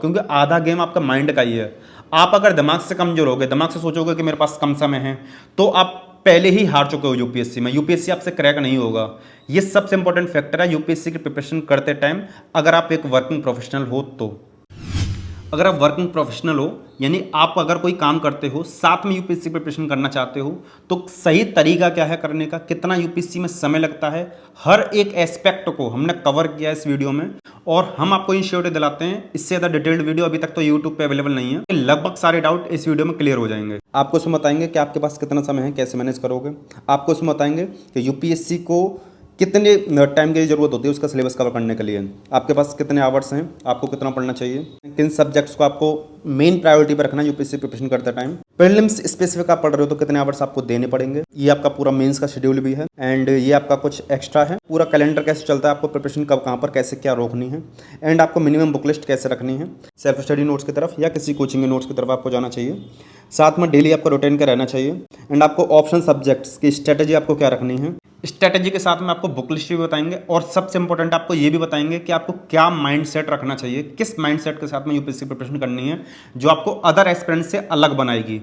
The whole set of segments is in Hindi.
क्योंकि आधा गेम आपका माइंड का ही है। आप अगर दिमाग से कमजोर होगे, दिमाग से सोचोगे कि मेरे पास कम समय है, तो आप पहले ही हार चुके हो यूपीएससी में। यूपीएससी आपसे क्रैक नहीं होगा। ये सबसे इंपॉर्टेंट फैक्टर है यूपीएससी की प्रिपरेशन करते टाइम, अगर आप एक वर्किंग प्रोफेशनल हो तो। अगर आप वर्किंग प्रोफेशनल हो, यानी आप अगर कोई काम करते हो साथ में यूपीएससी प्रिपरेशन करना चाहते हो, तो सही तरीका क्या है करने का, कितना यूपीएससी में समय लगता है, हर एक एस्पेक्ट को हमने कवर किया इस वीडियो में। और हम आपको इंश्योरिटी दिलाते हैं, इससे ज़्यादा डिटेल्ड वीडियो अभी तक तो यूट्यूब पे अवेलेबल नहीं है। लगभग सारे डाउट इस वीडियो में क्लियर हो जाएंगे। आपको उसमें बताएंगे कि आपके पास कितना समय है, कैसे मैनेज करोगे। आपको उसमें बताएंगे कि यूपीएससी को कितने टाइम की ज़रूरत होती है उसका सिलेबस कवर करने के लिए, आपके पास कितने आवर्स हैं, आपको कितना पढ़ना चाहिए, किन सब्जेक्ट्स को आपको मेन प्रायोरिटी पर रखना है यूपीएससी प्रिपरेशन करते टाइम। प्रीलिम्स स्पेसिफिक आप पढ़ रहे हो तो कितने आवर्स आपको देने पड़ेंगे। ये आपका पूरा मेंस का शेड्यूल भी है, एंड ये आपका कुछ एक्स्ट्रा है। पूरा कैलेंडर कैसे चलता है, आपको प्रिपरेशन कब कहाँ पर कैसे क्या रोकनी है, एंड आपको मिनिमम बुक लिस्ट कैसे रखनी है, सेल्फ स्टडी नोट्स की तरफ या किसी कोचिंग के नोट्स की तरफ आपको जाना चाहिए। साथ में डेली आपको रूटीन का रहना चाहिए, एंड आपको ऑप्शन सब्जेक्ट्स की स्ट्रेटेजी आपको क्या रखनी है। स्ट्रेटेजी के साथ में आपको बुक लिस्ट भी बताएंगे, और सबसे इंपॉर्टेंट आपको ये भी बताएंगे कि आपको क्या माइंडसेट रखना चाहिए, किस माइंडसेट के साथ में यूपीएससी प्रिपरेशन करनी है जो आपको अदर एस्पिरेंट से अलग बनाएगी।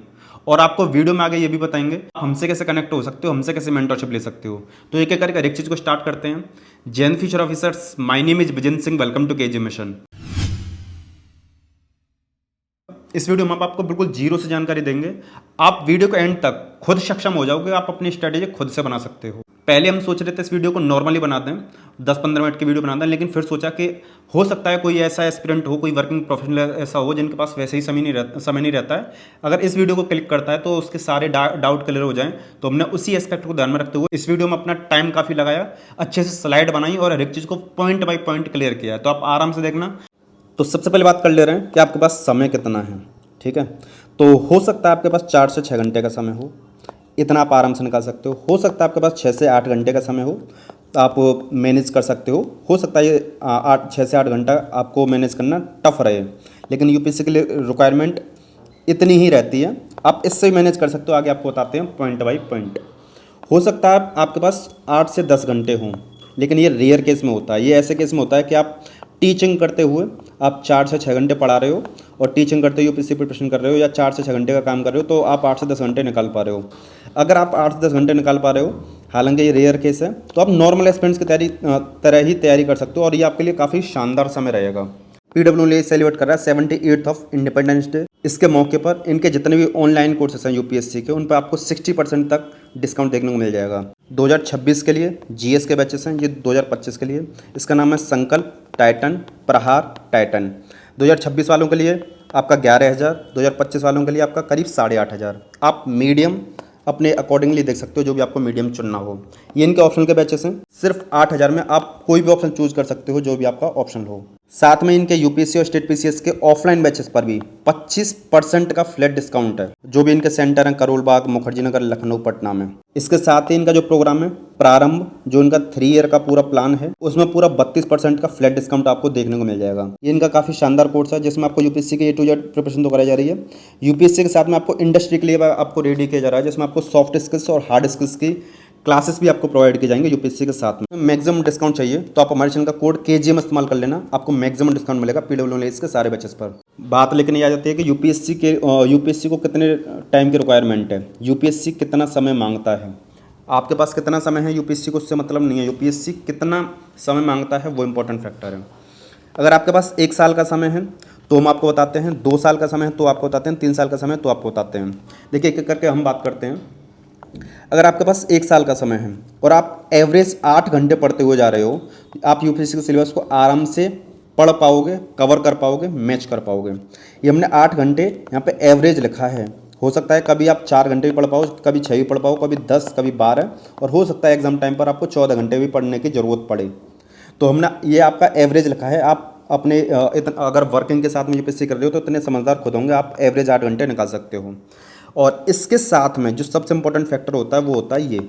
और आपको वीडियो में आगे ये भी बताएंगे हमसे कैसे कनेक्ट हो सकते हो, हमसे कैसे मेंटरशिप ले सकते हो। तो एक एक करके हर एक चीज़ को स्टार्ट करते हैं। जैन future officers, my name is Vijan Singh, welcome to KG mission. इस वीडियो में हम आपको बिल्कुल जीरो से जानकारी देंगे। आप वीडियो के एंड तक खुद सक्षम हो जाओगे, आप अपनी स्ट्रेटेजी खुद से बना सकते हो। पहले हम सोच रहे थे इस वीडियो को नॉर्मली बना दें, 10-15 मिनट की वीडियो बना दें, लेकिन फिर सोचा कि हो सकता है कोई ऐसा एस्पिरेंट हो, कोई वर्किंग प्रोफेशनल ऐसा हो जिनके पास वैसे ही समय नहीं रहता है। अगर इस वीडियो को क्लिक करता है तो उसके सारे डाउट क्लियर हो जाएं। तो हमने उसी एस्पेक्ट को ध्यान में रखते हुए इस वीडियो में अपना टाइम काफ़ी लगाया, अच्छे से स्लाइड बनाई और हर एक चीज़ को पॉइंट बाई पॉइंट क्लियर किया है। तो आप आराम से देखना। तो सबसे पहले बात कर ले रहे हैं कि आपके पास समय कितना है। ठीक है, तो हो सकता है आपके पास 4 से 6 घंटे का समय हो, इतना आप आराम से निकाल सकते हो सकता है आपके पास 6 से 8 घंटे का समय हो, आप मैनेज कर सकते हो सकता है ये 6 से 8 घंटा आपको मैनेज करना टफ रहे, लेकिन यूपीएससी के लिए रिक्वायरमेंट इतनी ही रहती है, आप इससे मैनेज कर सकते हो। आगे आपको बताते हैं पॉइंट बाई पॉइंट। हो सकता है आपके पास 8 से 10 घंटे हों, लेकिन ये रेयर केस में होता है। ये ऐसे केस में होता है कि आप टीचिंग करते हुए आप 4 से 6 घंटे पढ़ा रहे हो, और टीचिंग करते हुए यूपीएससी प्रिपरेशन कर रहे हो, या 4 से 6 घंटे का काम कर रहे हो, तो आप 8 से 10 घंटे निकाल पा रहे हो। अगर आप 8 से 10 घंटे निकाल पा रहे हो, हालांकि ये रेयर केस है, तो आप नॉर्मल एस्पिरेंट्स की तरह ही तैयारी कर सकते हो, और ये आपके लिए काफ़ी शानदार समय रहेगा। पीडब्ल्यूडी सेलिब्रेट कर रहा है 78th ऑफ इंडिपेंडेंस डे। इसके मौके पर इनके जितने भी ऑनलाइन कोर्सेस हैं यूपीएससी के, उन पर आपको 60% तक डिस्काउंट देखने को मिल जाएगा। 2026 के लिए जीएस के बैचेस हैं, ये 2025 के लिए। इसका नाम है संकल्प टाइटन, प्रहार टाइटन। 2026 वालों के लिए आपका 11,000, 2025 वालों के लिए आपका करीब 8,500। आप मीडियम अपने अकॉर्डिंगली देख सकते हो, जो भी आपको मीडियम चुनना हो। ये इनके ऑप्शनल के बैचेस हैं। सिर्फ 8,000 में आप कोई भी ऑप्शन चूज कर सकते हो, जो भी आपका ऑप्शन हो। साथ में इनके यूपीएससी और स्टेट पीसीएस के ऑफलाइन बैचेस पर भी 25% का फ्लैट डिस्काउंट है, जो भी इनके सेंटर हैं करोल बाग, मुखर्जी नगर, लखनऊ, पटना में। इसके साथ ही इनका जो प्रोग्राम है प्रारंभ, जो इनका 3 ईयर का पूरा प्लान है, उसमें पूरा 32% का फ्लैट डिस्काउंट आपको देखने को मिल जाएगा। ये इनका काफ़ी शानदार कोर्स है, जिसमें आपको यूपीएससी के A to Z प्रिपरेशन तो कराई जा रही है। यूपीएससी के साथ में आपको इंडस्ट्री के लिए आपको रेडी किया जा रहा है, जिसमें आपको सॉफ्ट स्किल्स और हार्ड स्किल्स की क्लासेस भी आपको प्रोवाइड की जाएंगे यूपीएससी के साथ में। मैक्सिमम डिस्काउंट चाहिए तो आप हमारे चैनल का कोड KGM इस्तेमाल कर लेना, आपको मैक्सिमम डिस्काउंट मिलेगा पीडब्ल्यूडी के सारे बैचेस पर। बात लेकिन ये आ जाती है कि यूपीएससी को कितने टाइम की रिक्वायरमेंट है, यूपीएससी कितना समय मांगता है। आपके पास कितना समय है यूपीएससी को उससे मतलब नहीं है, यूपीएससी कितना समय मांगता है वो इंपॉर्टेंट फैक्टर है। अगर आपके पास 1 साल का समय है तो हम आपको बताते हैं, 2 साल का समय है तो आपको बताते हैं, 3 साल का समय है तो आपको बताते हैं। देखिए एक एक करके हम बात करते हैं। अगर आपके पास 1 साल का समय है और आप एवरेज 8 घंटे पढ़ते हुए जा रहे हो, आप यूपीएससी के सिलेबस को आराम से पढ़ पाओगे, कवर कर पाओगे, मैच कर पाओगे। ये हमने 8 घंटे यहाँ पे एवरेज लिखा है। हो सकता है कभी आप 4 घंटे भी पढ़ पाओ, कभी 6 भी पढ़ पाओ, कभी 10, कभी 12, और हो सकता है एग्जाम टाइम पर आपको 14 घंटे भी पढ़ने की ज़रूरत पड़े। तो हमने ये आपका एवरेज लिखा है। आप अपने अगर वर्किंग के साथ में यूपीएससी कर रहे हो तो इतने समझदार खुद होंगे, आप एवरेज 8 घंटे निकाल सकते हो। और इसके साथ में जो सबसे इंपॉर्टेंट फैक्टर होता है वो होता है ये,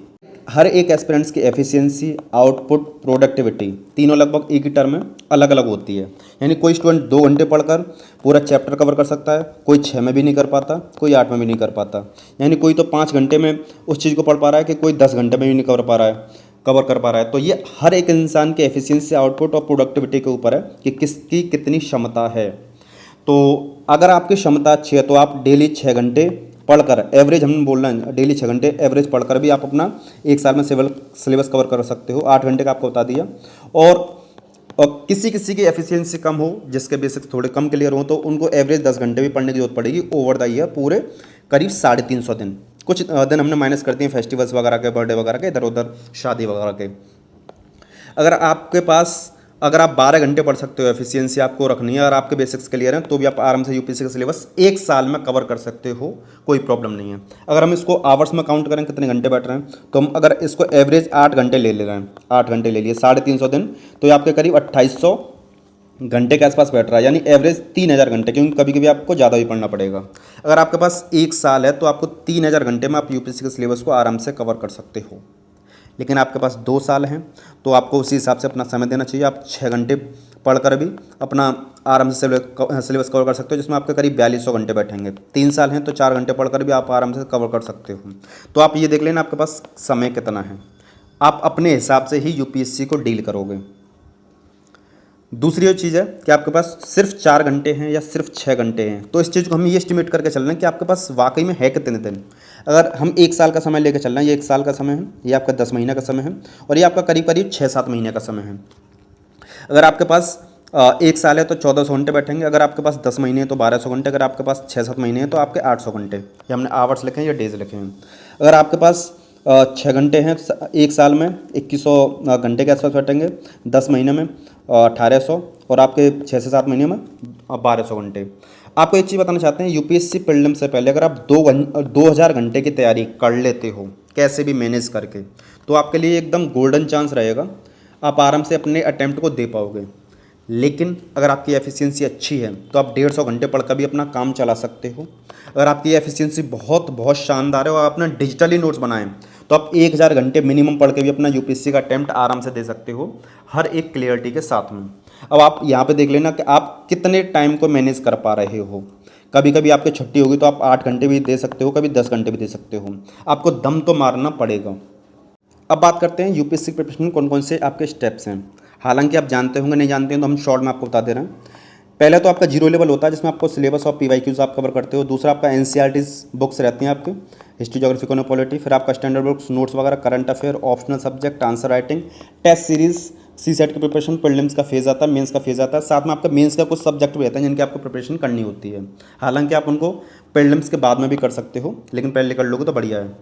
हर एक एस्पिरेंट्स की एफिशिएंसी, आउटपुट, प्रोडक्टिविटी, तीनों लगभग एक ही टर्म में अलग अलग होती है। यानी कोई स्टूडेंट 2 घंटे पढ़कर पूरा चैप्टर कवर कर सकता है, कोई 6 में भी नहीं कर पाता, कोई 8 में भी नहीं कर पाता। यानी कोई तो 5 घंटे में उस चीज़ को पढ़ पा रहा है कि कोई 10 घंटे में भी नहीं कवर कर पा रहा है। तो ये हर एक इंसान के एफिशिएंसी, आउटपुट और प्रोडक्टिविटी के ऊपर है कि किसकी कितनी क्षमता है। तो अगर आपकी क्षमता अच्छी है तो आप डेली 6 घंटे पढ़कर, एवरेज हम बोल रहे हैं, डेली 6 घंटे एवरेज पढ़कर भी आप अपना एक साल में सिलेबस कवर कर सकते हो। 8 घंटे का आपको बता दिया। और किसी किसी की एफिशिएंसी कम हो, जिसके बेसिक्स थोड़े कम क्लियर हो, तो उनको एवरेज 10 घंटे भी पढ़ने की जरूरत पड़ेगी ओवर द ईयर, पूरे करीब 350 दिन। कुछ दिन हमने माइनस कर दिए फेस्टिवल्स वगैरह के, बर्थडे वगैरह के, इधर उधर शादी वगैरह के। अगर आप 12 घंटे पढ़ सकते हो, एफिशिएंसी आपको रखनी है और आपके बेसिक्स क्लियर हैं, तो भी आप आराम से यूपीएससी का सिलेबस एक साल में कवर कर सकते हो, कोई प्रॉब्लम नहीं है। अगर हम इसको आवर्स में काउंट करें कितने घंटे बैठ रहे हैं, तो हम अगर इसको एवरेज 8 घंटे ले रहे हैं, 8 घंटे ले लिए 350 दिन, तो ये आपके करीब 2800 घंटे के आसपास बैठ रहा है, यानी एवरेज 3000 घंटे, क्योंकि कभी कभी आपको ज़्यादा भी पढ़ना पड़ेगा। अगर आपके पास एक साल है तो आपको 3000 घंटे में आप यूपीएससी के सिलेबस को आराम से कवर कर सकते हो। लेकिन आपके पास 2 साल हैं तो आपको उसी हिसाब से अपना समय देना चाहिए। आप 6 घंटे पढ़कर भी अपना आराम से सिलेबस कवर कर सकते हो, जिसमें आपके करीब 4200 घंटे बैठेंगे। 3 साल हैं तो 4 घंटे पढ़कर भी आप आराम से कवर कर सकते हो। तो आप ये देख लेना आपके पास समय कितना है, आप अपने हिसाब से ही यूपीएससी को डील करोगे। दूसरी जो चीज़ है कि आपके पास सिर्फ 4 घंटे हैं या सिर्फ 6 घंटे हैं, तो इस चीज़ को हम ये एस्टिमेट करके चल रहे हैं कि आपके पास वाकई में है कितने दिन। अगर हम एक साल का समय लेकर चल रहे हैं, ये 1 साल का समय है, ये आपका 10 महीने का समय है, और ये आपका करीब करीब 6-7 महीने का समय है। अगर आपके पास 1 साल है तो 1400 घंटे बैठेंगे, अगर आपके पास 10 महीने हैं तो 1200 घंटे, अगर आपके पास 6-7 महीने हैं तो आपके 800 घंटे। ये हमने आवर्स लिखे हैं या डेज लिखे हैं। अगर आपके पास 6 घंटे हैं, एक साल में 2100 घंटे के आसपास बैठेंगे, 10 महीने में 1800, और आपके 6 से 7 महीने में 1200 घंटे। आपको एक चीज़ बताना चाहते हैं, यूपीएससी प्रीलिम से पहले अगर आप 2000 घंटे की तैयारी कर लेते हो कैसे भी मैनेज करके, तो आपके लिए एकदम गोल्डन चांस रहेगा, आप आराम से अपने अटैम्प्ट को दे पाओगे। लेकिन अगर आपकी एफिशिएंसी अच्छी है तो आप 150 घंटे पढ़कर भी अपना काम चला सकते हो। अगर आपकी एफिशिएंसी बहुत बहुत शानदार है और आप अपना डिजिटली नोट्स बनाएं, तो आप 1000 घंटे मिनिमम पढ़ के भी अपना यूपीएससी का अटैम्प्ट आराम से दे सकते हो, हर एक क्लियरिटी के साथ में। अब आप यहाँ पे देख लेना कि आप कितने टाइम को मैनेज कर पा रहे हो। कभी कभी आपकी छुट्टी होगी तो आप 8 घंटे भी दे सकते हो, कभी 10 घंटे भी दे सकते हो, आपको दम तो मारना पड़ेगा। अब बात करते हैं यूपीएससी प्रिपरेशन में कौन कौन से आपके स्टेप्स हैं। हालांकि आप जानते होंगे, नहीं जानते हैं तो हम शॉर्ट में आपको बता दे रहे हैं। पहले तो आपका 0 लेवल होता है, जिसमें आपको सिलेबस और पीवाईक्यूज आप कवर करते हो। दूसरा आपका एनसीईआरटीज बुक्स रहती हैं आपके, हिस्ट्री, ज्योग्राफी, इकोनॉमी, पॉलिटी। फिर आपका स्टैंडर्ड बुक्स, नोट्स वगैरह, current affair, optional subject, answer writing, test series, CSAT की प्रिपरेशन, प्रीलिम्स का फेज आता है, मेंस का फेज आता है। साथ में आपका मेंस का कुछ सब्जेक्ट भी रहता है जिनकी आपको प्रिपरेशन करनी होती है। हालांकि आप उनको प्रीलिम्स के बाद में भी कर सकते हो, लेकिन पहले कर लोगे तो बढ़िया है।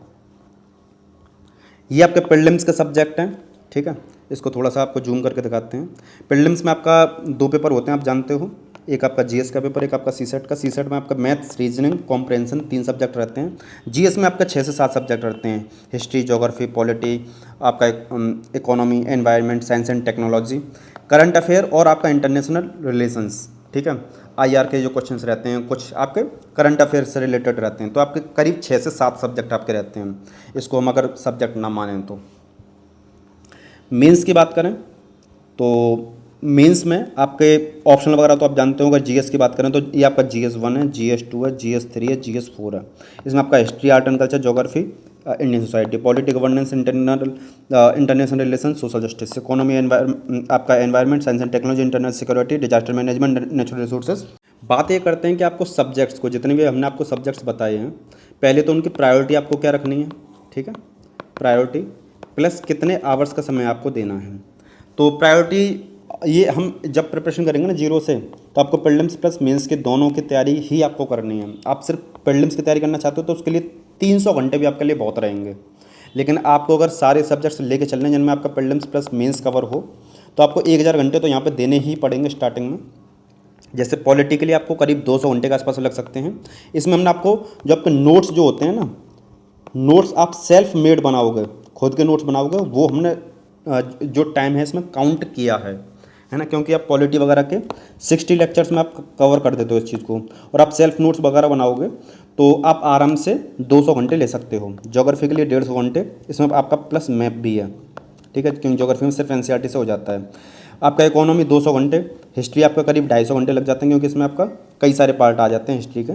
ये आपके प्रीलिम्स के सब्जेक्ट हैं, ठीक है। इसको थोड़ा सा आपको जूम करके दिखाते हैं। प्रीलिम्स में आपका 2 पेपर होते हैं, आप जानते हो, एक आपका जीएस का पेपर, एक आपका सीसेट का। सीसेट में आपका मैथ्स, रीजनिंग, कॉम्प्रहेंशन 3 सब्जेक्ट रहते हैं। जीएस में आपका 6 से 7 सब्जेक्ट रहते हैं, हिस्ट्री, ज्योग्राफी, पॉलिटी, आपका economy, environment, science and technology, current affair और आपका इंटरनेशनल रिलेशंस, ठीक है। आईआर के जो क्वेश्चंस रहते हैं कुछ आपके करंट अफेयर से रिलेटेड रहते हैं, तो आपके करीब 6 से 7 सब्जेक्ट आपके रहते हैं, इसको हम अगर सब्जेक्ट ना मानें तो। मेंस की बात करें तो मेंस में आपके ऑप्शनल वगैरह तो आप जानते हो। अगर जीएस की बात करें तो ये आपका GS1 है, GS2 है, GS3 है, GS4 है। इसमें आपका history, art and culture, geography, Indian society, polity, governance, international relation, social justice, economy, आपका environment, science and technology, international security, disaster management, natural resources. बात ये करते हैं कि आपको सब्जेक्ट्स को, जितने भी हमने आपको सब्जेक्ट्स बताए हैं, पहले तो उनकी प्रायोरिटी आपको क्या रखनी है, ठीक है। प्रायोरिटी प्लस कितने आवर्स का समय आपको देना है। तो प्रायोरिटी ये हम जब प्रिपरेशन करेंगे ना 0 से, तो आपको प्रीलिम्स प्लस मेंस के दोनों की तैयारी ही आपको करनी है। आप सिर्फ प्रीलिम्स की तैयारी करना चाहते हो तो उसके लिए 300 घंटे भी आपके लिए बहुत रहेंगे। लेकिन आपको अगर सारे सब्जेक्ट्स लेके चलने जिनमें आपका प्रीलिम्स प्लस मेंस कवर हो, तो आपको 1000 घंटे तो यहाँ पे देने ही पड़ेंगे स्टार्टिंग में। जैसे पॉलिटी के लिए आपको करीब 200 घंटे के आसपास लग सकते हैं। इसमें हमने आपको जो आपके नोट्स जो होते हैं ना, नोट्स आप सेल्फ मेड बनाओगे, खुद के नोट्स बनाओगे, वो हमने जो टाइम है इसमें काउंट किया है ना, क्योंकि आप पॉलिटी वगैरह के 60 लेक्चर्स में आप कवर कर देते हो इस चीज़ को, और आप सेल्फ नोट्स वगैरह बनाओगे तो आप आराम से 200 घंटे ले सकते हो। ज्योग्राफी के लिए 150 घंटे, इसमें आपका प्लस मैप भी है, ठीक है, क्योंकि ज्योग्राफी में सिर्फ एनसीईआरटी से हो जाता है। आपका इकोनॉमी 200 घंटे, हिस्ट्री आपका करीब 250 घंटे लग जाते हैं, क्योंकि इसमें आपका कई सारे पार्ट आ जाते हैं हिस्ट्री के।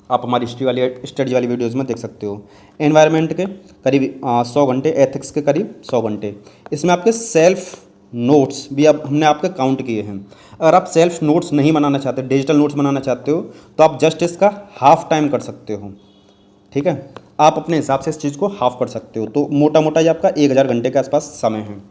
आप हमारी हिस्ट्री वाली स्टडी वाली वीडियोज़ में देख सकते हो। एनवायरनमेंट के करीब 100 घंटे, एथिक्स के करीब 100 घंटे। इसमें आपके सेल्फ नोट्स भी अब हमने आपके काउंट किए हैं। अगर आप सेल्फ नोट्स नहीं बनाना चाहते, डिजिटल नोट्स बनाना चाहते हो, तो आप जस्ट इसका हाफ टाइम कर सकते हो। ठीक है, आप अपने हिसाब से इस चीज़ को हाफ कर सकते हो। तो मोटा मोटा ये आपका 1000 घंटे के आसपास समय है।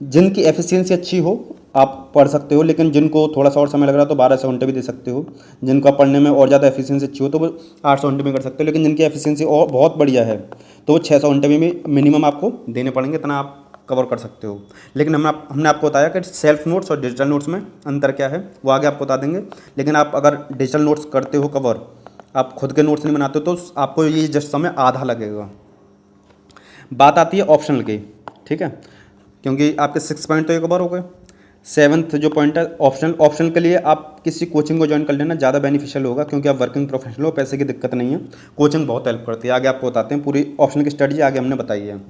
जिनकी एफिशिएंसी अच्छी हो आप पढ़ सकते हो, लेकिन जिनको थोड़ा सा और समय लग रहा है तो 1200 घंटे भी दे सकते हो। जिनको आप पढ़ने में और ज़्यादा एफिशिएंसी अच्छी हो तो वो 800 घंटे में कर सकते हो। लेकिन जिनकी एफिशिएंसी और बहुत बढ़िया है तो वो 600 घंटे में भी मिनिमम आपको देने पड़ेंगे, इतना आप कवर कर सकते हो। लेकिन हमने आपको बताया कि सेल्फ नोट्स और डिजिटल नोट्स में अंतर क्या है, वो आगे आपको बता देंगे। लेकिन आप अगर डिजिटल नोट्स करते हो कवर, आप खुद के नोट्स नहीं बनाते हो, तो आपको ये जस्ट समय आधा लगेगा। बात आती है ऑप्शनल की। ठीक है, क्योंकि आपके 6 पॉइंट तो ये कवर हो गए। 7th जो पॉइंट है ऑप्शनल। ऑप्शनल के लिए आप किसी कोचिंग को ज्वाइन कर लेना, ज़्यादा बेनिफिशियल होगा, क्योंकि आप वर्किंग प्रोफेशनल हो, पैसे की दिक्कत नहीं है। कोचिंग बहुत हेल्प करती है, आगे आपको बताते हैं। पूरी ऑप्शनल की स्टडी आगे हमने बताई है।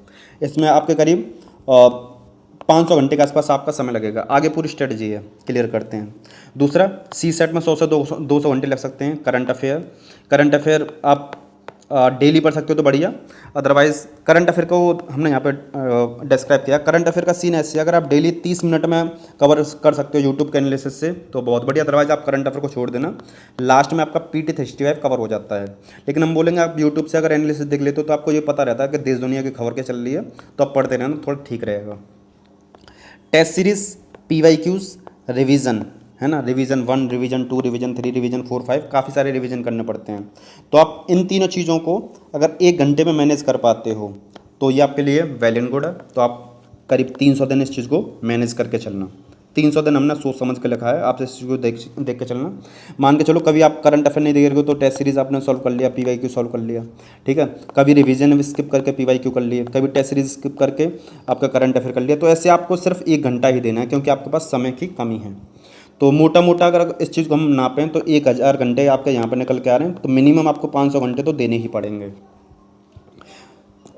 इसमें आपके करीब 500 घंटे के आसपास आपका समय लगेगा। आगे पूरी स्ट्रेटजी है, क्लियर करते हैं। दूसरा, सी सेट में 100 से 200 घंटे लग सकते हैं। करंट अफेयर आप डेली पढ़ सकते हो तो बढ़िया, अदरवाइज़ करंट अफेयर को हमने यहाँ पे डिस्क्राइब किया। करंट अफेयर का सीन ऐसे है, अगर आप डेली 30 मिनट में कवर कर सकते हो यूट्यूब के एनालिसिस से तो बहुत बढ़िया, अदरवाइज आप करंट अफेयर को छोड़ देना। लास्ट में आपका PT 35 कवर हो जाता है। लेकिन हम बोलेंगे आप यूट्यूब से अगर एनालिसिस देख लेते हो तो आपको ये पता रहता है कि देश दुनिया की खबर क्या चल रही है, तो आप पढ़ते रहना, थोड़ा ठीक रहेगा। टेस्ट सीरीज, PYQs, रिवीजन है ना, रिवीजन 1, रिवीजन 2, रिवीजन 3, रिवीजन 4, 5, काफ़ी सारे रिवीजन करने पड़ते हैं। तो आप इन तीनों चीज़ों को अगर 1 घंटे में मैनेज कर पाते हो तो ये आपके लिए वेल एंड गुड है। तो आप करीब 300 दिन इस चीज़ को मैनेज करके चलना। 300 दिन हमने सोच समझ के लिखा है, आप इस चीज़ को देख के चलना। मान के चलो कभी आप करंट अफेयर नहीं देख रहे हो तो टेस्ट सीरीज आपने सॉल्व कर लिया, PYQ सॉल्व कर लिया। ठीक है, कभी रिवीजन स्किप करके PYQ कर लिए, कभी टेस्ट सीरीज स्किप करके आपका करंट अफेयर कर लिया। तो ऐसे आपको सिर्फ 1 घंटा ही देना है, क्योंकि आपके पास समय की कमी है। तो मोटा मोटा अगर इस चीज़ को हम नापें तो 1000 घंटे आपके यहाँ पर निकल के आ रहे हैं, तो मिनिमम आपको 500 घंटे तो देने ही पड़ेंगे।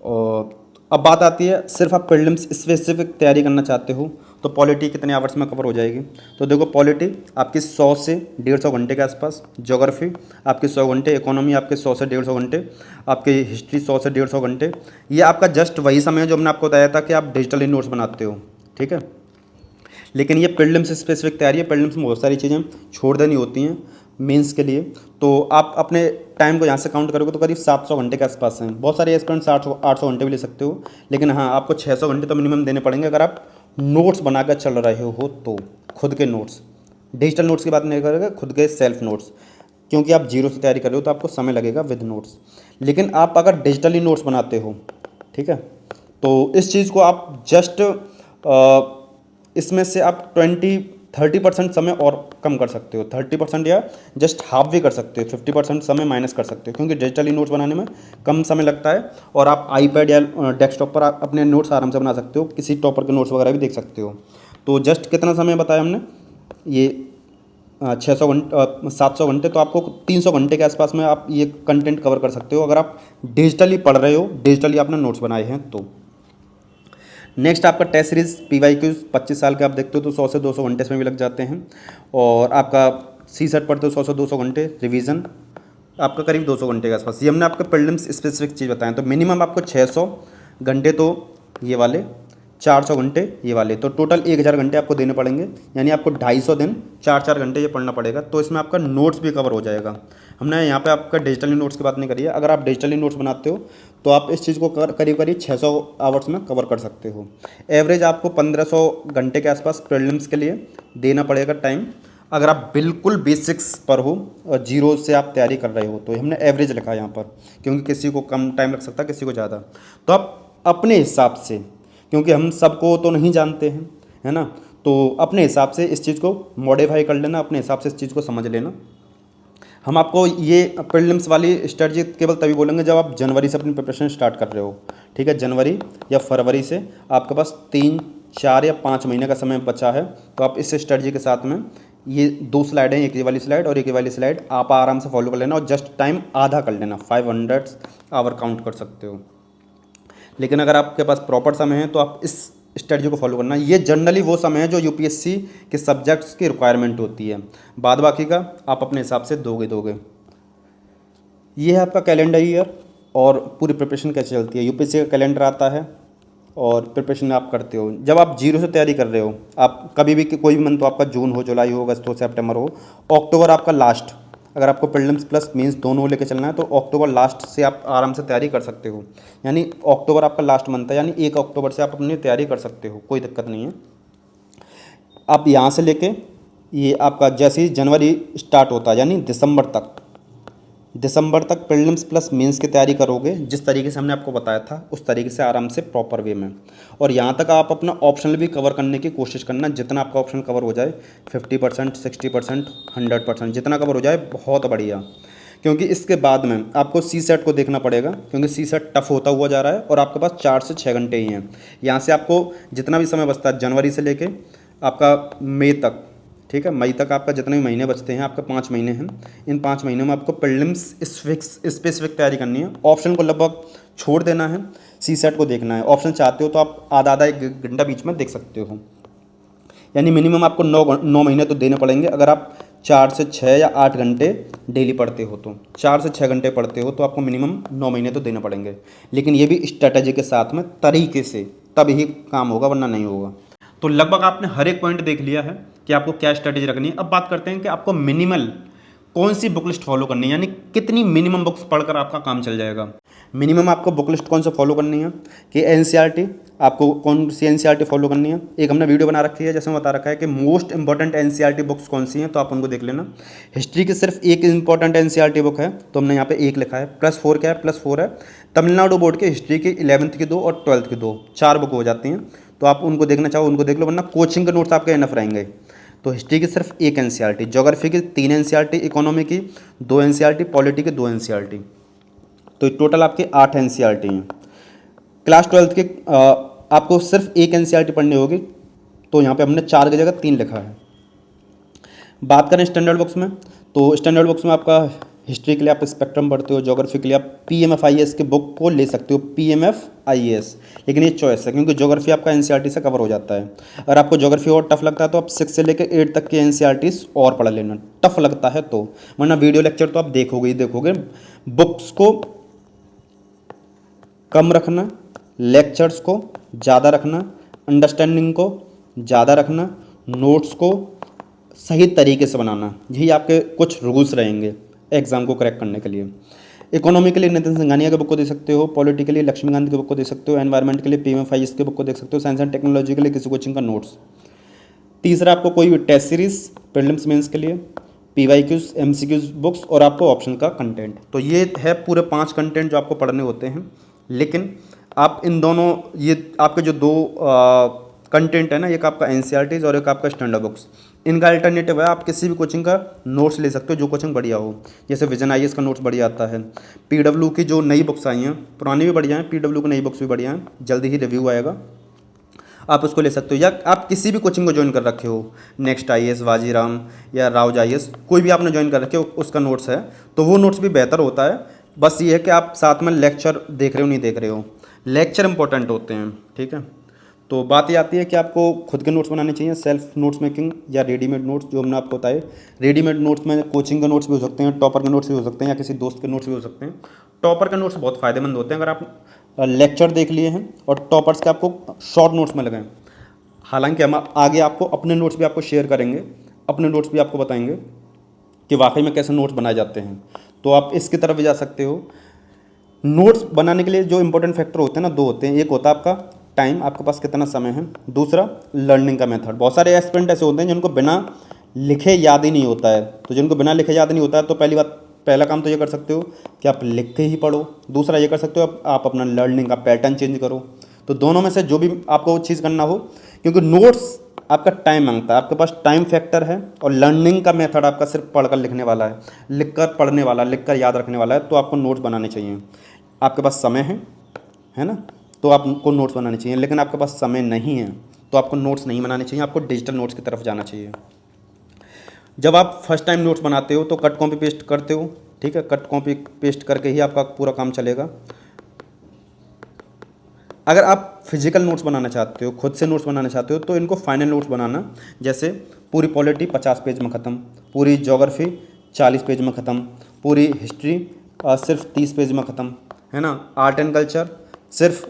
और अब बात आती है, सिर्फ आप प्रीलिम्स स्पेसिफिक तैयारी करना चाहते हो तो पॉलिटी कितने आवर्स में कवर हो जाएगी। तो देखो, पॉलिटी आपकी 100 से 150 घंटे के आसपास, ज्योग्राफी आपके 100 घंटे, इकोनॉमी आपके 100 से 150 घंटे, आपकी हिस्ट्री 100 से 150 घंटे। ये आपका जस्ट वही समय है जो हमने आपको बताया था कि आप डिजिटली नोट्स बनाते हो। ठीक है, लेकिन ये प्रीलिम्स स्पेसिफिक तैयारी है। प्रीलिम्स में बहुत सारी चीज़ें छोड़ देनी होती हैं मेंस के लिए, तो आप अपने टाइम को यहाँ से काउंट करोगे तो करीब 700 घंटे के आसपास हैं। बहुत सारे एस्पिरेंट्स 800 घंटे भी ले सकते हो, लेकिन हाँ, आपको 600 घंटे तो मिनिमम देने पड़ेंगे अगर आप नोट्स बनाकर चल रहे हो तो। खुद के नोट्स, डिजिटल नोट्स की बात नहीं करेगा, खुद के सेल्फ नोट्स, क्योंकि आप जीरो से तैयारी कर रहे हो तो आपको समय लगेगा विद नोट्स। लेकिन आप अगर डिजिटली नोट्स बनाते हो, ठीक है, तो इस चीज़ को आप जस्ट इसमें से आप 30% समय और कम कर सकते हो। 30% या जस्ट हाफ भी कर सकते हो, 50% समय माइनस कर सकते हो, क्योंकि डिजिटली नोट्स बनाने में कम समय लगता है और आप आईपैड या डेस्कटॉप पर आप अपने नोट्स आराम से बना सकते हो। किसी टॉपर के नोट्स वगैरह भी देख सकते हो। तो जस्ट कितना समय बताया हमने, ये 600 घंटे 700 घंटे, तो आपको 300 घंटे के आसपास में आप ये कंटेंट कवर कर सकते हो अगर आप डिजिटली पढ़ रहे हो, डिजिटली आपने नोट्स बनाए हैं तो। नेक्स्ट आपका टेस्ट सीरीज PYQ 25 साल के आप देखते हो तो 100 से 200 घंटे इसमें भी लग जाते हैं। और आपका सी सेट पढ़ते हो 100 से 200 घंटे, रिवीजन आपका करीब 200 घंटे के आसपास। ये हमने आपके प्रीलिम्स स्पेसिफिक चीज़ बताएं। तो मिनिमम आपको 600 घंटे तो ये वाले, 400 घंटे ये वाले, तो टोटल 1000 घंटे आपको देने पड़ेंगे। यानी आपको 250 दिन 4-4 घंटे ये पढ़ना पड़ेगा। तो इसमें आपका नोट्स भी कवर हो जाएगा। हमने यहाँ पे आपका डिजिटली नोट्स की बात नहीं करी है। अगर आप डिजिटली नोट्स बनाते हो तो आप इस चीज़ को करीब करीब 600 आवर्स में कवर कर सकते हो। एवरेज आपको 1500 घंटे के आसपास प्रीलिम्स के लिए देना पड़ेगा टाइम, अगर आप बिल्कुल बेसिक्स पर हो और जीरो से आप तैयारी कर रहे हो तो। हमने एवरेज लिखा है यहाँ पर, क्योंकि किसी को कम टाइम लग सकता है, किसी को ज़्यादा। तो आप अपने हिसाब से, क्योंकि हम सबको तो नहीं जानते हैं, है ना, तो अपने हिसाब से इस चीज़ को मॉडिफाई कर लेना, अपने हिसाब से इस चीज़ को समझ लेना। हम आपको ये प्रीलिम्स वाली स्ट्रेटजी केवल तभी बोलेंगे जब आप जनवरी से अपनी प्रिपरेशन स्टार्ट कर रहे हो। ठीक है, जनवरी या फरवरी से आपके पास 3, 4 या 5 महीने का समय बचा है। तो आप इस स्ट्रेटजी के साथ में ये 2 स्लाइड हैं, एक ये वाली स्लाइड और एक ये वाली स्लाइड, आप आराम से फॉलो कर लेना और जस्ट टाइम आधा कर लेना, 500 आवर काउंट कर सकते हो। लेकिन अगर आपके पास प्रॉपर समय है तो आप इस स्ट्रेटजी को फॉलो करना। ये जनरली वो समय है जो UPSC के सब्जेक्ट्स की रिक्वायरमेंट होती है, बाद बाकी का आप अपने हिसाब से दोगे। ये है आपका कैलेंडर ईयर और पूरी प्रिपरेशन कैसे चलती है। UPSC का कैलेंडर आता है और प्रिपरेशन आप करते हो। जब आप जीरो से तैयारी कर रहे हो, आप कभी भी कोई भी मंथ हो, आपका जून हो, जुलाई हो, अगस्त हो, सितंबर हो, अक्टूबर आपका लास्ट, अगर आपको प्रीलिम्स प्लस मेंस दोनों लेके चलना है तो अक्टूबर लास्ट से आप आराम से तैयारी कर सकते हो। यानी अक्टूबर आपका लास्ट मंथ है, यानी 1 अक्टूबर से आप अपनी तैयारी कर सकते हो, कोई दिक्कत नहीं है। आप यहाँ से लेके ये आपका जैसे ही जनवरी स्टार्ट होता है यानी दिसंबर तक प्रीलिम्स प्लस मेंस की तैयारी करोगे, जिस तरीके से हमने आपको बताया था उस तरीके से आराम से प्रॉपर वे में। और यहाँ तक आप अपना ऑप्शनल भी कवर करने की कोशिश करना, जितना आपका ऑप्शन कवर हो जाए 50%, 60%, 100%, जितना कवर हो जाए बहुत बढ़िया। क्योंकि इसके बाद में आपको सी सेट को देखना पड़ेगा, क्योंकि सी सेट टफ होता हुआ जा रहा है और आपके पास 4 से 6 घंटे ही हैं। यहाँ से आपको जितना भी समय बचता है जनवरी से लेके आपका मई तक, ठीक है, मई तक आपका जितने भी महीने बचते हैं, आपके 5 महीने हैं, इन 5 महीनों में आपको प्रीलिम्स स्पेसिफिक तैयारी करनी है। ऑप्शन को लगभग छोड़ देना है, सी सेट को देखना है। ऑप्शन चाहते हो तो आप आधा आधा 1 घंटा बीच में देख सकते हो। यानी मिनिमम आपको 9 महीने तो देने पड़ेंगे। अगर आप 4 से 6 या 8 घंटे डेली पढ़ते हो तो 4 से 6 घंटे पढ़ते हो तो आपको मिनिमम 9 महीने तो देने पड़ेंगे। लेकिन ये भी स्ट्रैटेजी के साथ में, तरीके से, तब ही काम होगा, वरना नहीं होगा। तो लगभग आपने हर एक पॉइंट देख लिया है कि आपको क्या स्ट्रैटेजी रखनी है। अब बात करते हैं कि आपको मिनिमल कौन सी बुक लिस्ट फॉलो करनी है, यानी कितनी मिनिमम बुक्स पढ़कर आपका काम चल जाएगा। मिनिमम आपको बुक लिस्ट कौन सा फॉलो करनी है कि एनसीईआरटी, आपको कौन सी एनसीईआरटी फॉलो करनी है। एक हमने वीडियो बना रखी है, जैसे मैं बता रखा है कि मोस्ट इंपॉर्टेंट एनसीईआरटी बुक्स कौन सी हैं, तो आप उनको देख लेना। हिस्ट्री की सिर्फ एक इंपॉर्टेंट एनसीईआरटी बुक है, तो हमने यहाँ पे 1 लिखा है। +4 क्या है, +4 है तमिलनाडु बोर्ड के हिस्ट्री की 11th की 2 और 12th की 2, 4 बुक हो जाती हैं। तो आप उनको देखना चाहो उनको देख लो, वरना कोचिंग के नोट्स आपके इनफ रहेंगे। तो हिस्ट्री की सिर्फ 1 एनसीईआरटी, ज्योग्राफी की 3 एनसीईआरटी, इकोनॉमी की 2 एनसीईआरटी, पॉलिटी की 2 एनसीईआरटी, तो टोटल आपके 8 एनसीईआरटी हैं। क्लास 12th के आपको सिर्फ 1 एनसीईआरटी पढ़नी होगी, तो यहाँ पे हमने 4 की जगह 3 लिखा है। बात करें स्टैंडर्ड बुक्स में, तो स्टैंडर्ड बुक्स में आपका हिस्ट्री के लिए आप स्पेक्ट्रम पढ़ते हो, ज्योग्राफी के लिए आप PMFIS के बुक को ले सकते हो, PMFIS, लेकिन ये चॉइस है क्योंकि ज्योग्राफी आपका एनसीईआरटी से कवर हो जाता है। अगर आपको ज्योग्राफी और टफ लगता है तो आप 6 से लेकर 8 तक के एनसीईआरटीज और पढ़ लेना, टफ लगता है तो, वरना वीडियो लेक्चर तो आप देखोगे ही देखोगे। बुक्स को कम रखना, लेक्चर्स को ज़्यादा रखना, अंडरस्टैंडिंग को ज़्यादा रखना, नोट्स को सही तरीके से बनाना, यही आपके कुछ रूल्स रहेंगे एग्जाम को क्रैक करने के लिए। इकोनॉमी के लिए नितिन सिंघानिया के बुक को दे सकते हो, पॉलिटी के लिए लक्ष्मीकांत के बुक को दे सकते हो, एनवायरनमेंट के लिए PMFIS के बुक को देख सकते हो, साइंस एंड टेक्नोलॉजी के लिए किसी कोचिंग का नोट्स। तीसरा, आपको कोई भी टेस्ट सीरीज प्रीलिम्स मेंस के लिए, PYQs MCQs बुक्स और आपको ऑप्शन का कंटेंट। तो ये है पूरे 5 कंटेंट जो आपको पढ़ने होते हैं। लेकिन आप इन दोनों, ये आपके जो 2 कंटेंट है ना, एक आपका एनसीईआरटीज और एक आपका स्टैंडर्ड बुक्स, इनका अल्टरनेटिव है आप किसी भी कोचिंग का नोट्स ले सकते हो जो कोचिंग बढ़िया हो। जैसे विजन IAS का नोट्स बढ़िया आता है, PW की जो नई बुक्स आई हैं, पुरानी भी बढ़िया हैं, PW की नई बुक्स भी बढ़िया हैं, जल्दी ही रिव्यू आएगा, आप उसको ले सकते हो। या आप किसी भी कोचिंग को ज्वाइन कर रखे हो, नेक्स्ट IAS, वाजीराम या राउज IAS, कोई भी आपने ज्वाइन कर रखे हो, उसका नोट्स है तो वो नोट्स भी बेहतर होता है। बस ये है कि आप साथ में लेक्चर देख रहे हो नहीं देख रहे हो, लेक्चर इंपॉर्टेंट होते हैं, ठीक है। तो बात ये आती है कि आपको खुद के नोट्स बनाने चाहिए, सेल्फ नोट्स मेकिंग या रेडीमेड नोट्स, जो हमने आपको बताए। रेडीमेड नोट्स में कोचिंग के नोट्स भी हो सकते हैं, टॉपर के नोट्स भी हो सकते हैं, या किसी दोस्त के नोट्स भी हो सकते हैं। टॉपर के नोट्स बहुत फ़ायदेमंद होते हैं अगर आप लेक्चर देख लिए हैं और टॉपर्स के आपको शॉर्ट नोट्स में लगाएं। हालांकि हम आगे आपको अपने नोट्स भी आपको शेयर करेंगे, अपने नोट्स भी आपको बताएंगे कि वाकई में कैसे नोट्स बनाए जाते हैं, तो आप इसकी तरफ भी जा सकते हो। नोट्स बनाने के लिए जो इंपॉर्टेंट फैक्टर होते हैं ना, 2 होते हैं। एक होता है आपका टाइम, आपके पास कितना समय है, दूसरा लर्निंग का मेथड। बहुत सारे एस्पिरेंट ऐसे होते हैं जिनको बिना लिखे याद ही नहीं होता है, तो जिनको बिना लिखे याद नहीं होता है तो पहला काम तो ये कर सकते हो कि आप लिख के ही पढ़ो। दूसरा ये कर सकते हो आप अपना लर्निंग का पैटर्न चेंज करो। तो दोनों में से जो भी आपको चीज़ करना हो, क्योंकि नोट्स आपका टाइम मांगता है, आपके पास टाइम फैक्टर है, और लर्निंग का मेथड आपका सिर्फ पढ़कर लिखने वाला है, लिखकर पढ़ने वाला, लिखकर याद रखने वाला है। तो आपको नोट्स बनाने चाहिए। आपके पास समय है ना, तो आपको नोट्स बनाने चाहिए। लेकिन आपके पास समय नहीं है तो आपको नोट्स नहीं बनाने चाहिए, आपको डिजिटल नोट्स की तरफ जाना चाहिए। जब आप फर्स्ट टाइम नोट्स बनाते हो तो कट कॉपी पेस्ट करते हो, ठीक है, कट कॉपी पेस्ट करके ही आपका पूरा काम चलेगा। अगर आप फिजिकल नोट्स बनाना चाहते हो, खुद से नोट्स बनाना चाहते हो, तो इनको फाइनल नोट्स बनाना। जैसे पूरी पॉलिटी 50 पेज में ख़त्म, पूरी ज्योग्राफी 40 पेज में ख़त्म, पूरी हिस्ट्री सिर्फ 30 पेज में ख़त्म, है ना। आर्ट एंड कल्चर सिर्फ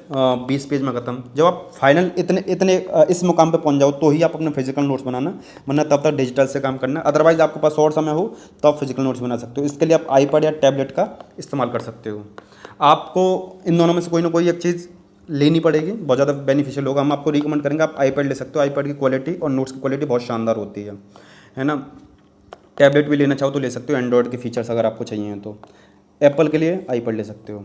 20 पेज में ख़त्म। जब आप फाइनल इतने इतने इस मुकाम पे पहुंच जाओ तो ही आप अपने फिजिकल नोट्स बनाना, वरना तब तक डिजिटल से काम करना। अदरवाइज आपके पास और समय हो तो आप फिजिकल नोट्स बना सकते हो। इसके लिए आप आईपैड या टैबलेट का इस्तेमाल कर सकते हो। आपको इन दोनों में से कोई ना कोई एक चीज़ लेनी पड़ेगी, बहुत ज़्यादा बेनिफिशियल होगा। हम आपको रिकमेंड करेंगे आप आईपैड ले सकते हो। आईपैड की क्वालिटी और नोट्स की क्वालिटी बहुत शानदार होती है ना। टैबलेट भी लेना चाहो तो ले सकते हो, एंड्रॉयड के फीचर्स अगर आपको चाहिए हैं तो। एप्पल के लिए आईपैड ले सकते हो।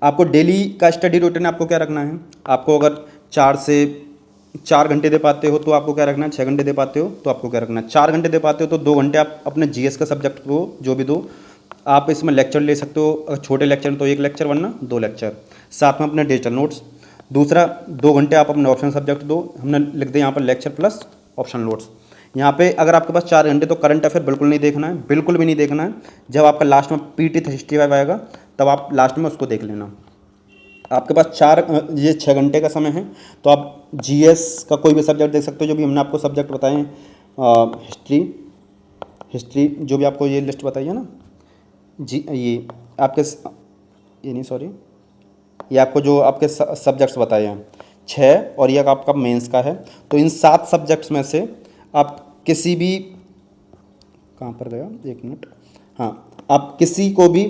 आपको डेली का स्टडी रूटीन आपको क्या रखना है, आपको अगर 4 घंटे दे पाते हो तो आपको क्या रखना है, 6 घंटे दे पाते हो तो आपको क्या रखना है, 4 घंटे दे पाते हो तो 2 घंटे आप अपने जीएस का सब्जेक्ट को जो भी दो, आप इसमें लेक्चर ले सकते हो। अगर छोटे लेक्चर तो 1 लेक्चर वरना 2 लेक्चर, साथ में अपने डिजिटल नोट्स। दूसरा 2 घंटे आप अपने ऑप्शनल सब्जेक्ट दो, हमने लिख दिया यहाँ पर लेक्चर प्लस ऑप्शनल नोट्स। यहाँ पे अगर आपके पास 4 घंटे तो करंट अफेयर बिल्कुल नहीं देखना है, बिल्कुल भी नहीं देखना है। जब आपका लास्ट में पीटी हिस्ट्री वाइव आएगा तब आप लास्ट में उसको देख लेना। आपके पास 6 घंटे का समय है तो आप जीएस का कोई भी सब्जेक्ट देख सकते हो, जो भी हमने आपको सब्जेक्ट बताए हैं। हिस्ट्री जो भी आपको ये लिस्ट बताई है ना जी, ये आपके ये नहीं सॉरी ये आपको जो आपके सब्जेक्ट्स बताए हैं 6, और ये आपका मेंस का है। तो इन 7 सब्जेक्ट्स में से आप किसी भी, कहाँ पर गया, 1 मिनट, हाँ, आप किसी को भी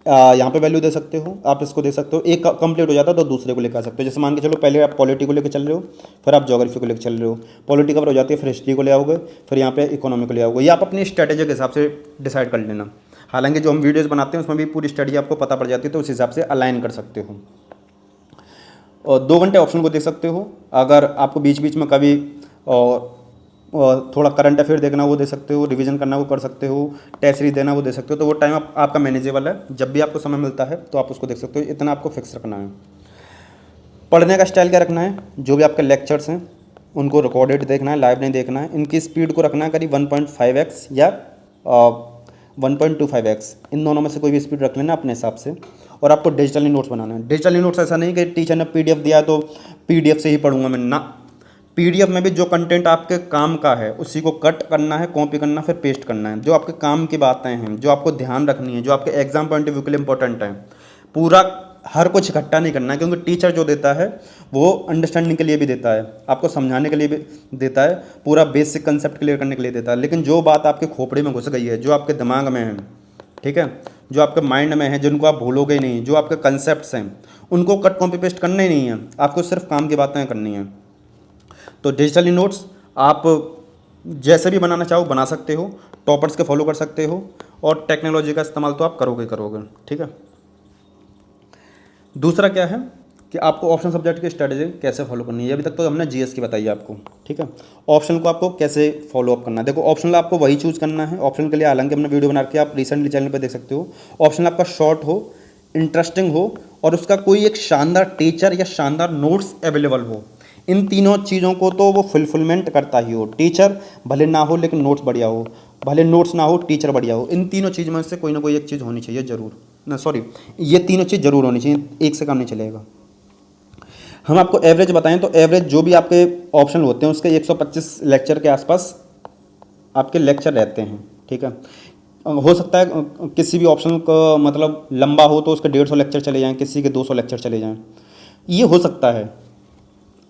यहाँ पे वैल्यू दे सकते हो। आप इसको दे सकते हो, एक कंप्लीट हो जाता है तो दूसरे को लेकर आ सकते हो। जैसे मान के चलो पहले आप पॉलिटी को लेकर चल रहे हो, फिर आप ज्योग्राफी को लेकर चल रहे हो, पॉलिटी कवर हो जाती है, फिर हिस्ट्री को ले आओगे, फिर यहाँ पे इकोनॉमी को ले आओगे। ये आप अपनी स्ट्रैटेजी के हिसाब से डिसाइड कर लेना। हालांकि जो हम वीडियोज़ बनाते हैं उसमें भी पूरी स्टडी आपको पता पड़ जाती है, तो उस हिसाब से अलाइन कर सकते हो। और 2 घंटे ऑप्शन को दे सकते हो। अगर आपको बीच बीच में कभी और थोड़ा करंट अफेयर देखना वो दे सकते हो, रिवीजन करना वो कर सकते हो, टेस्ट सीरीज देना वो दे सकते हो। तो वो टाइम आपका मैनेजेबल है, जब भी आपको समय मिलता है तो आप उसको देख सकते हो। इतना आपको फिक्स रखना है। पढ़ने का स्टाइल क्या रखना है, जो भी आपके लेक्चर्स हैं उनको रिकॉर्डेड देखना है, लाइव नहीं देखना है। इनकी स्पीड को रखना है करीब 1.5x या 1.25x, इन दोनों में से कोई भी स्पीड रख लेना अपने हिसाब से। और आपको डिजिटली नोट्स बनाना है। डिजिटली नोट्स ऐसा नहीं कि टीचर ने पीडीएफ दिया तो पीडीएफ से ही पढ़ूंगा मैं, ना। पीडीएफ में भी जो कंटेंट आपके काम का है उसी को कट करना है, कॉपी करना, फिर पेस्ट करना है। जो आपके काम की बातें हैं, जो आपको ध्यान रखनी है, जो आपके एग्जाम पॉइंट ऑफ व्यू के लिए इंपॉर्टेंट है, पूरा हर कुछ इकट्ठा नहीं करना है। क्योंकि टीचर जो देता है वो अंडरस्टैंडिंग के लिए भी देता है, आपको समझाने के लिए भी देता है, पूरा बेसिक कंसेप्ट क्लियर करने के लिए देता है। लेकिन जो बात आपके खोपड़े में घुस गई है, जो आपके दिमाग में है, ठीक है, जो आपके माइंड में है, जिनको आप भूलोगे नहीं, जो आपके कंसेप्ट्स हैं, उनको कट कॉपी पेस्ट करना ही नहीं है, आपको सिर्फ काम की बातें करनी है। तो डिजिटली नोट्स आप जैसे भी बनाना चाहो बना सकते हो, टॉपर्स के फॉलो कर सकते हो, और टेक्नोलॉजी का इस्तेमाल तो आप करोगे करोगे, ठीक है। दूसरा क्या है कि आपको ऑप्शनल सब्जेक्ट की स्ट्रेटेजी कैसे फॉलो करनी है। अभी तक तो हमने जीएस की बताई है आपको, ठीक है। ऑप्शनल को आपको कैसे फॉलो अप करना है, देखो ऑप्शनल आपको वही चूज़ करना है। ऑप्शनल के लिए हालांकि हमने वीडियो बना रखी है, आप रिसेंटली चैनल पर देख सकते हो। ऑप्शनल आपका शॉर्ट हो, इंटरेस्टिंग हो, और उसका कोई एक शानदार टीचर या शानदार नोट्स अवेलेबल हो। इन तीनों चीज़ों को तो वो फुलफिलमेंट करता ही हो। टीचर भले ना हो लेकिन नोट्स बढ़िया हो, भले नोट्स ना हो टीचर बढ़िया हो। इन तीनों चीज़ में से कोई ना कोई एक चीज़ होनी चाहिए ज़रूर, ना सॉरी, ये तीनों चीज़ ज़रूर होनी चाहिए, एक से काम नहीं चलेगा। हम आपको एवरेज बताएं तो एवरेज जो भी आपके ऑप्शन होते हैं उसके 125 लेक्चर के आसपास आपके लेक्चर रहते हैं, ठीक है। हो सकता है किसी भी ऑप्शन का मतलब लंबा हो तो उसके 150 लेक्चर चले जाएँ, किसी के 200 लेक्चर चले जाएँ, ये हो सकता है।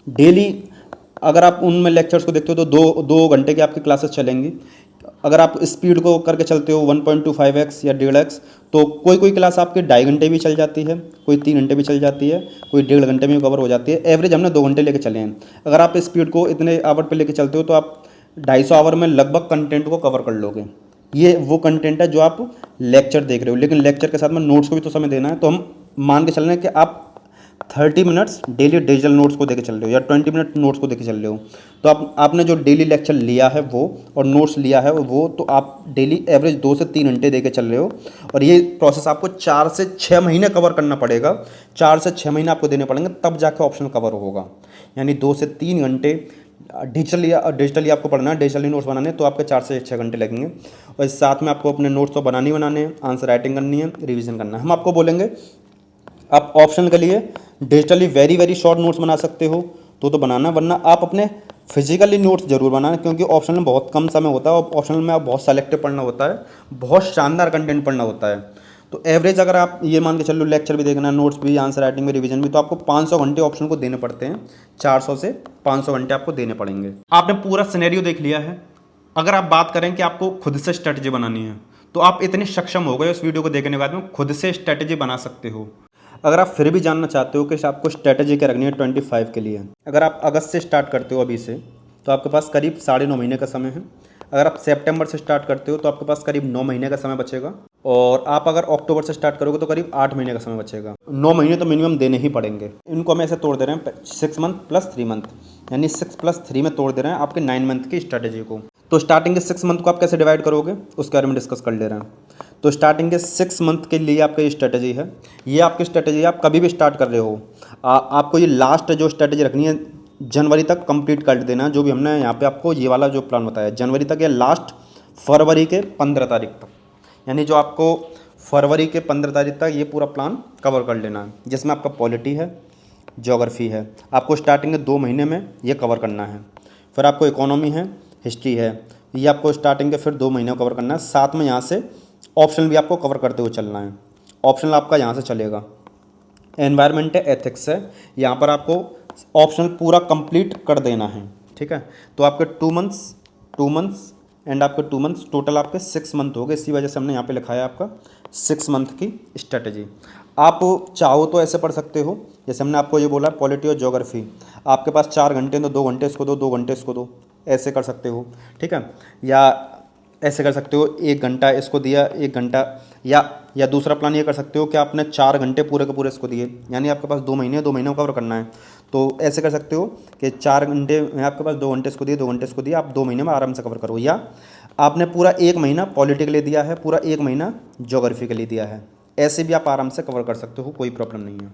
डेली अगर आप उनमें लेक्चर्स को देखते हो तो 2 घंटे की आपकी क्लासेस चलेंगी। अगर आप स्पीड को करके चलते हो 1.25x या 1.5x, तो कोई कोई क्लास आपके 2.5 घंटे भी चल जाती है, कोई 3 घंटे भी चल जाती है, कोई 1.5 घंटे में कवर हो जाती है। एवरेज हमने 2 घंटे लेके चले हैं। अगर आप स्पीड को इतने आवर पे लेके चलते हो तो आप 250 आवर में लगभग कंटेंट को कवर कर लोगे। ये वो कंटेंट है जो आप लेक्चर देख रहे हो, लेकिन लेक्चर के साथ में नोट्स को भी तो समय देना है। तो हम मान के चल रहे हैं कि आप 30 मिनट्स डेली डिजिटल नोट्स को देके चल रहे हो या 20 मिनट नोट्स को देके चल रहे हो, तो आपने जो डेली लेक्चर लिया है वो और नोट्स लिया है वो, तो आप डेली एवरेज 2 से 3 घंटे देके चल रहे हो। और ये प्रोसेस आपको 4 से 6 महीने कवर करना पड़ेगा। 4 से 6 महीने आपको देने पड़ेंगे, तब जाके ऑप्शन कवर होगा। यानी 2 से 3 घंटे डिजिटली आपको पढ़ना है, डिजिटली नोट्स बनाने, तो आपके 4 से 6 घंटे लगेंगे। और इस साथ में आपको अपने नोट्स तो बनाने, आंसर राइटिंग करनी है, रिविजन करना है। हम आपको बोलेंगे आप ऑप्शन के लिए डिजिटली वेरी शॉर्ट नोट्स बना सकते हो तो बनाना, वरना आप अपने फिजिकली नोट्स जरूर बनाना, क्योंकि ऑप्शनल में बहुत कम समय होता है और ऑप्शनल में आप बहुत सेलेक्टिव पढ़ना होता है, बहुत शानदार कंटेंट पढ़ना होता है। तो एवरेज अगर आप ये मान के चलो लेक्चर भी देखना, नोट्स भी, आंसर राइटिंग में, रिवीजन भी, तो आपको 500 घंटे ऑप्शन को देने पड़ते हैं। 400 से 500 घंटे आपको देने पड़ेंगे। आपने पूरा सिनेरियो देख लिया है। अगर आप बात करें कि आपको खुद से स्ट्रेटजी बनानी है, तो आप इतने सक्षम हो गए उस वीडियो को देखने के बाद में खुद से स्ट्रेटजी बना सकते हो। अगर आप फिर भी जानना चाहते हो कि आपको स्ट्रेटजी क्या रखनी है 25 के लिए, अगर आप अगस्त से स्टार्ट करते हो अभी से, तो आपके पास करीब 9.5 महीने का समय है। अगर आप सितंबर से स्टार्ट करते हो तो आपके पास करीब 9 महीने का समय बचेगा। और आप अगर अक्टूबर से स्टार्ट करोगे तो करीब 8 महीने का समय बचेगा। 9 महीने तो मिनिमम देने ही पड़ेंगे। इनको हम ऐसे तोड़ दे रहे हैं 6 मंथ प्लस 3 मंथ, यानी 6 + 3 में तोड़ दे रहे हैं आपके 9 मंथ की स्ट्रैटेजी को। तो स्टार्टिंग के 6 मंथ को आप कैसे डिवाइड करोगे उसके बारे में डिस्कस कर ले रहे हैं। तो स्टार्टिंग के 6 मंथ के लिए आपका ये स्ट्रैटेजी है। ये आपकी स्ट्रैटेजी आप कभी भी स्टार्ट कर रहे हो, आपको ये लास्ट जो स्ट्रैटेजी रखनी है जनवरी तक कंप्लीट कर देना। जो भी हमने यहाँ पे आपको ये वाला जो प्लान बताया जनवरी तक या लास्ट फरवरी के 15 तारीख तक, यानी जो आपको फरवरी के 15 तारीख तक ये पूरा प्लान कवर कर लेना है, जिसमें आपका पॉलिटी है, ज्योग्राफी है, आपको स्टार्टिंग के 2 महीने में ये कवर करना है। फिर आपको इकोनॉमी है, हिस्ट्री है, ये आपको स्टार्टिंग के फिर 2 महीने कवर करना है। साथ में यहाँ से ऑप्शनल भी आपको कवर करते हुए चलना है। ऑप्शनल आपका यहाँ से चलेगा, एनवायरनमेंट है, एथिक्स है, यहाँ पर आपको ऑप्शनल पूरा कंप्लीट कर देना है। ठीक है, तो आपके 2 मंथ्स एंड आपके 2 मंथ्स टोटल आपके 6 मंथ हो गए। इसी वजह से हमने यहाँ पे लिखा है आपका 6 मंथ की स्ट्रेटजी। आप चाहो तो ऐसे पढ़ सकते हो, जैसे हमने आपको ये बोला पॉलिटी और ज्योग्राफी, आपके पास 4 घंटे तो 2 घंटे इसको दो, 2 घंटे इसको दो, ऐसे कर सकते हो। ठीक है, या ऐसे कर सकते हो 1 घंटा इसको दिया, 1 घंटा, या दूसरा प्लान ये कर सकते हो कि आपने 4 घंटे पूरे के पूरे इसको दिए, यानी आपके पास 2 महीने, 2 महीने को कवर करना है। तो ऐसे कर सकते हो कि 4 घंटे में आपके पास 2 घंटे इसको दिए, 2 घंटे इसको दिया, आप 2 महीने में आराम से कवर करो। या आपने पूरा 1 महीना पॉलिटी के लिए दिया है, पूरा 1 महीना ज्योग्राफी के लिए दिया है, ऐसे भी आप आराम से कवर कर सकते हो, कोई प्रॉब्लम नहीं है।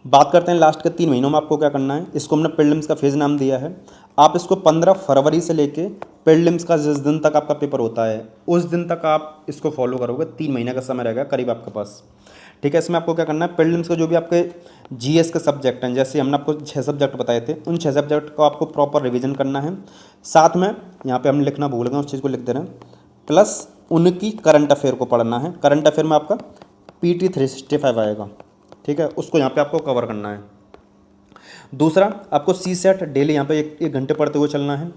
बात करते हैं लास्ट के 3 महीनों में आपको क्या करना है। इसको हमने प्रीलिम्स का फेज़ नाम दिया है। आप इसको 15 फरवरी से लेके प्रीलिम्स का जिस दिन तक आपका पेपर होता है उस दिन तक आप इसको फॉलो करोगे। 3 महीने का समय रहेगा करीब आपके पास। ठीक है, इसमें आपको क्या करना है, प्रीलिम्स के जो भी आपके जीएस के सब्जेक्ट हैं, जैसे हमने आपको 6 सब्जेक्ट बताए थे, उन 6 सब्जेक्ट को आपको प्रॉपर रिवीजन करना है। साथ में यहाँ पे हम लिखना भूल गए, उस चीज़ को लिख दे रहे हैं, प्लस उनकी करंट अफेयर को पढ़ना है। करंट अफेयर में आपका PT 365 आएगा। ठीक है, उसको यहाँ पे आपको कवर करना है। दूसरा, आपको CSET डेली यहाँ पे 1 घंटे पढ़ते हुए चलना है।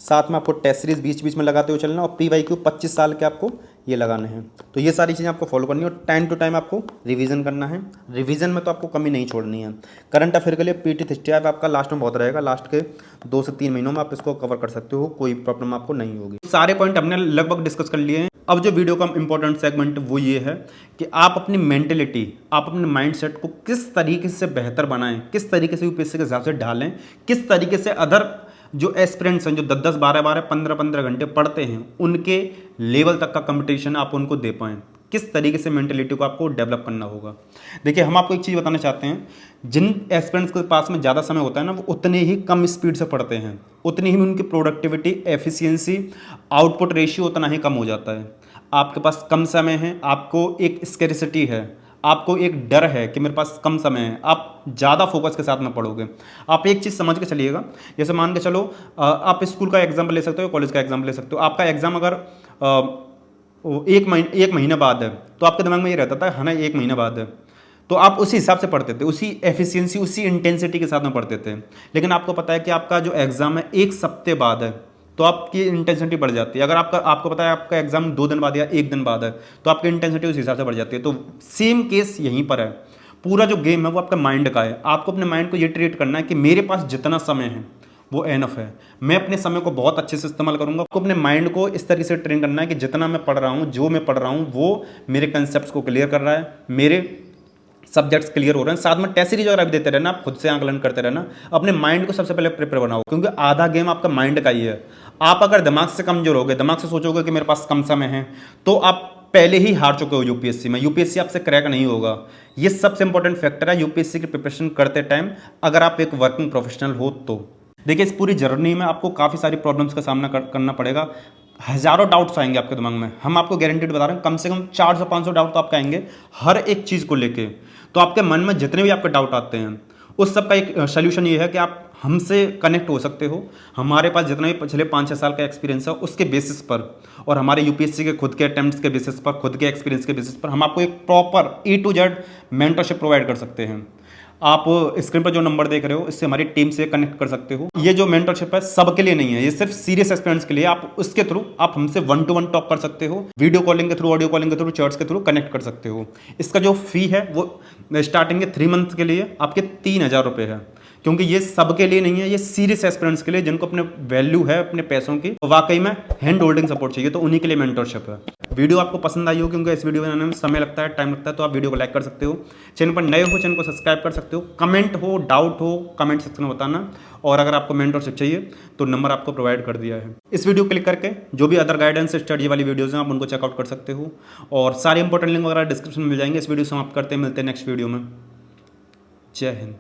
साथ में आपको टेस्ट सीरीज बीच बीच में लगाते हुए चलना, और PYQ 25 साल के आपको ये लगाने हैं। तो ये सारी चीज़ें आपको फॉलो करनी है, और टाइम टू टाइम आपको रिवीजन करना है। रिवीजन में तो आपको कमी नहीं छोड़नी है। करंट अफेयर के लिए PT 365 आपका लास्ट में बहुत रहेगा, लास्ट के 2 से 3 महीनों में आप इसको कवर कर सकते हो, कोई प्रॉब्लम आपको नहीं होगी। सारे पॉइंट हमने लगभग डिस्कस कर लिए हैं। अब जो वीडियो का इंपॉर्टेंट सेगमेंट वो ये है कि आप अपनी मेंटेलिटी, आप अपने माइंडसेट को किस तरीके से बेहतर बनाएं, किस तरीके से UPSC के हिसाब से ढालें, किस तरीके से अदर जो एस्पिरेंट्स हैं जो 10-10, 12-12, 15-15 घंटे पढ़ते हैं उनके लेवल तक का कंपटीशन आप उनको दे पाएँ, किस तरीके से मेंटेलिटी को आपको डेवलप करना होगा। देखिए, हम आपको एक चीज़ बताना चाहते हैं, जिन एस्पिरेंट्स के पास में ज़्यादा समय होता है ना, वो उतने ही कम स्पीड से पढ़ते हैं, उतनी ही उनकी प्रोडक्टिविटी, एफिशिएंसी, आउटपुट रेशियो उतना ही कम हो जाता है। आपके पास कम समय है, आपको एक स्कैरिसिटी है, आपको एक डर है कि मेरे पास कम समय है, आप ज़्यादा फोकस के साथ में पढ़ोगे। आप एक चीज़ समझ के चलिएगा, जैसे मान के चलो आप स्कूल का एग्जाम्पल ले सकते हो, कॉलेज का एग्जाम्पल ले सकते हो। आपका एग्जाम अगर 1 महीने बाद है, तो आपके दिमाग में ये रहता था, है ना, 1 महीने बाद है, तो आप उसी हिसाब से पढ़ते थे, उसी एफिशिएंसी, उसी इंटेंसिटी के साथ में पढ़ते थे। लेकिन आपको पता है कि आपका जो एग्ज़ाम है 1 सप्ताह बाद है, तो आपकी इंटेंसिटी बढ़ जाती है। अगर आपको पता है आपका एग्जाम 2 दिन बाद या 1 दिन बाद है, तो आपकी इंटेंसिटी उस हिसाब से बढ़ जाती है। तो सेम केस यहीं पर है। पूरा जो गेम है वो आपका माइंड का है। आपको अपने माइंड को ये ट्रीट करना है कि मेरे पास जितना समय है वो एनफ है, मैं अपने समय को बहुत अच्छे से इस्तेमाल करूंगा। आपको अपने माइंड को इस तरीके से ट्रेन करना है कि जितना मैं पढ़ रहा हूँ, जो मैं पढ़ रहा हूँ वो मेरे कंसेप्ट को क्लियर कर रहा है, मेरे सब्जेक्ट्स क्लियर हो रहे हैं। साथ में टेस्ट सीरीज वगैरह भी देते रहना, आप खुद से आंकलन करते रहना, अपने माइंड को सबसे पहले प्रिपेयर बनाओ, क्योंकि आधा गेम आपका माइंड का ही है। आप अगर दिमाग से कमजोर होगे, दिमाग से सोचोगे कि मेरे पास कम समय है, तो आप पहले ही हार चुके हो यूपीएससी में। यूपीएससी आपसे क्रैक नहीं होगा। ये सबसे इंपॉर्टेंट फैक्टर है यूपीएससी की प्रिपरेशन करते टाइम, अगर आप एक वर्किंग प्रोफेशनल हो तो। देखिए, इस पूरी जर्नी में आपको काफ़ी सारी प्रॉब्लम्स का सामना करना पड़ेगा। हज़ारों डाउट्स आएंगे आपके दिमाग में, हम आपको गारंटीड बता रहे हैं, कम से कम 400-500 डाउट तो आपके आएंगे हर एक चीज़ को लेके। तो आपके मन में जितने भी आपके डाउट आते हैं उस सब का एक सोल्यूशन ये है कि आप हमसे कनेक्ट हो सकते हो। हमारे पास जितना भी पिछले 5-6 साल का एक्सपीरियंस है उसके बेसिस पर और हमारे यूपीएससी के खुद के अटेम्प्ट्स के बेसिस पर, खुद के एक्सपीरियंस के बेसिस पर हम आपको एक proper A to Z mentorship provide कर सकते हैं। आप स्क्रीन पर जो नंबर देख रहे हो इससे हमारी टीम से कनेक्ट कर सकते हो। ये जो मेंटरशिप है सबके लिए नहीं है, ये सिर्फ सीरियस एस्पिरेंट्स के लिए। आप उसके थ्रू आप हमसे 1-to-1 टॉक कर सकते हो, वीडियो कॉलिंग के थ्रू, ऑडियो कॉलिंग के थ्रू, चैट्स के थ्रू कनेक्ट कर सकते हो। इसका जो फी है वो स्टार्टिंग के 3 मंथ के लिए आपके 3,000 रुपये है, क्योंकि ये सबके लिए नहीं है, ये सीरियस एस्पिरेंट्स के लिए जिनको अपने वैल्यू है अपने पैसों की, वाकई में हैंड होल्डिंग सपोर्ट चाहिए, तो उन्हीं के लिए मेंटरशिप है। वीडियो आपको पसंद आई हो, क्योंकि इस वीडियो बनाने में समय लगता है, टाइम लगता है, तो आप वीडियो को लाइक कर सकते हो। चैनल पर नए हो चैनल को सब्सक्राइब कर सकते हो। कमेंट हो, डाउट हो, कमेंट सेक्शन में बताना। और अगर आपको मेंटरशिप चाहिए तो नंबर आपको प्रोवाइड कर दिया है। इस वीडियो को क्लिक करके जो भी अदर गाइडेंस स्टडी वाली वीडियोज़ हैं आप उनको चेकआउट कर सकते हो, और सारे इंपॉर्टेंट लिंक वगैरह डिस्क्रिप्शन में मिल जाएंगे। इस वीडियो से समाप्त करते हैं, मिलते हैं नेक्स्ट वीडियो में। जय हिंद।